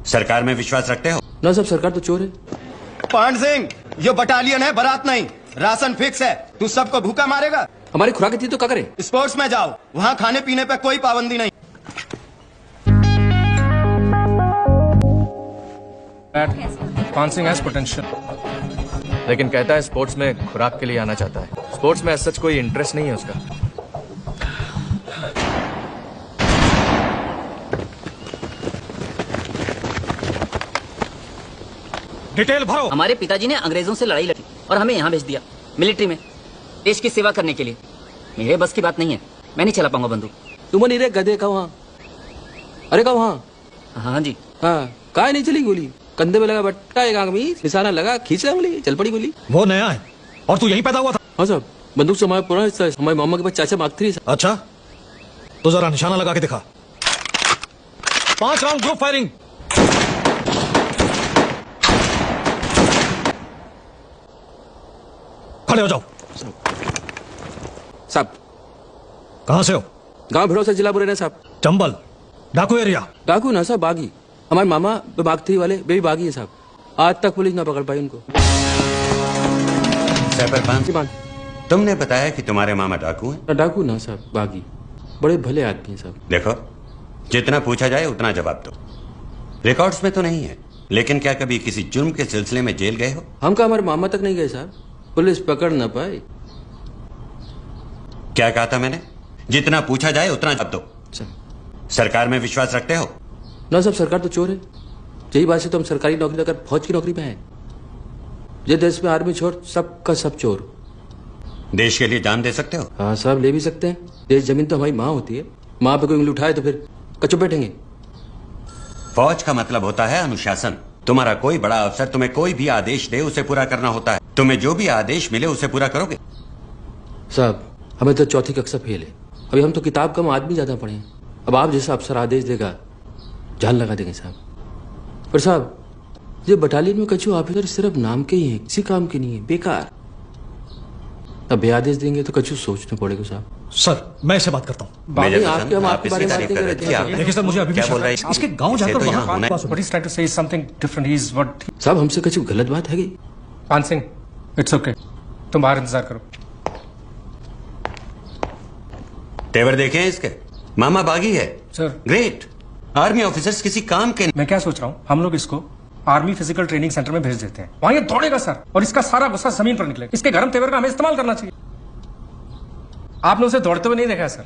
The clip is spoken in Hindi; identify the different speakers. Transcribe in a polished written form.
Speaker 1: सरकार में विश्वास रखते हो?
Speaker 2: ना साहब, सरकार तो चोर है।
Speaker 3: पांड सिंह, ये बटालियन है, बारात नहीं। राशन फिक्स है, तू सबको भूखा मारेगा?
Speaker 2: हमारी खुराक थी तो क्या करे?
Speaker 3: स्पोर्ट्स में जाओ, वहाँ खाने पीने पे कोई पाबंदी नहीं।
Speaker 4: पान सिंह हैज पोटेंशियल, लेकिन कहता है स्पोर्ट्स में खुराक के लिए आना चाहता है। स्पोर्ट्स में सच कोई इंटरेस्ट नहीं है उसका।
Speaker 5: डिटेल भरो।
Speaker 6: हमारे पिताजी ने अंग्रेजों से लड़ाई लड़ी और हमें यहाँ भेज दिया मिलिट्री में, देश की सेवा करने के लिए। मेरे बस की बात नहीं है, मैं नहीं चला पाऊंगा बंदूक।
Speaker 2: तुम नहीं रे गधे का वहाँ? अरे का वहाँ?
Speaker 6: हाँ जी।
Speaker 2: हाँ, काहे नहीं चली गोली? कंधे में लगा बट्टा, एक आंख में निशाना लगा, खींच ले उंगली, चल पड़ी गोली।
Speaker 5: वो नया है और तू यहीं पैदा हुआ था?
Speaker 2: हाँ साहब, बंदूक से हमारा पुराना हिस्सा है। हमारे मामा के पास चाचा मांगती है।
Speaker 5: अच्छा, तो जरा निशाना लगा के दिखा। 5 राउंड ग्रुप फायरिंग। खड़े हो जाओ।
Speaker 2: साहब,
Speaker 5: कहां से हो?
Speaker 2: गांव भिड़ो से, जिला मुरैना साहब।
Speaker 5: चंबल डाकू एरिया?
Speaker 2: डाकू ना साहब, बागी। हमारे मामा मांगती वाले बेबी बागी है साहब। आज तक पुलिस ना पकड़ पाई उनको।
Speaker 1: सरपंच, तुमने बताया कि तुम्हारे मामा डाकू हैं?
Speaker 2: डाकू ना साहब, बागी। बड़े भले आदमी हैं साहब।
Speaker 1: देखो, जितना पूछा जाए उतना जवाब दो। रिकॉर्ड्स में तो नहीं है, लेकिन क्या कभी किसी जुर्म के सिलसिले में जेल गए हो?
Speaker 2: हम का हमारे मामा तक नहीं गए साहब, पुलिस पकड़ ना पाए।
Speaker 1: क्या कहा था मैंने? जितना पूछा जाए उतना जवाब दो। सरकार में विश्वास रखते हो?
Speaker 2: ना साहब, सरकार तो चोर है। यही बात से तो हम सरकारी नौकरी लेकर फौज की नौकरी में हैं। ये देश में आर्मी छोड़ सबका सब चोर।
Speaker 1: देश के लिए जान दे सकते हो?
Speaker 2: हाँ साहब, ले भी सकते हैं। देश जमीन तो हमारी माँ होती है। माँ पे कोई उंगली उठाए तो फिर कचुप बैठेंगे।
Speaker 1: फौज का मतलब होता है अनुशासन। तुम्हारा कोई बड़ा अफसर तुम्हें कोई भी आदेश दे उसे पूरा करना होता है। तुम्हें जो भी आदेश मिले उसे पूरा करोगे?
Speaker 2: साहब, हमें तो चौथी कक्षा फेल है। अभी हम तो किताब कम, आदमी ज्यादा पढ़े हैं। अब आप जैसा अफसर आदेश देगा, जान लगा देंगे साहब। पर साहब, ये बटालियन में कछु ऑफिसर सिर्फ नाम के ही हैं, किसी काम के नहीं है, बेकार। अब बे आदेश देंगे तो कछु सोचना पड़ेगा साहब।
Speaker 5: सर, मैं इससे बात करता हूँ।
Speaker 2: आपके बारे में बात नहीं कर रहे थे।
Speaker 5: देखिए सर, मुझे अभी भी शक है। इसके गांव जाकर वहाँ
Speaker 2: साहब, हमसे कछु गलत बात है?
Speaker 4: पान सिंह, इट्स ओके, तुम बाहर इंतजार करो।
Speaker 1: तेवर देखे हैं इसके? मामा बागी है
Speaker 4: सर।
Speaker 1: ग्रेट। आर्मी ऑफिसर्स किसी काम के।
Speaker 4: मैं क्या सोच रहा हूँ, हम लोग इसको आर्मी फिजिकल ट्रेनिंग सेंटर में भेज देते हैं। वहां ये दौड़ेगा सर, और इसका सारा गुस्सा जमीन पर निकलेगा। इसके गर्म तेवर का हमें इस्तेमाल करना चाहिए। आपने उसे दौड़ते हुए नहीं देखा है सर।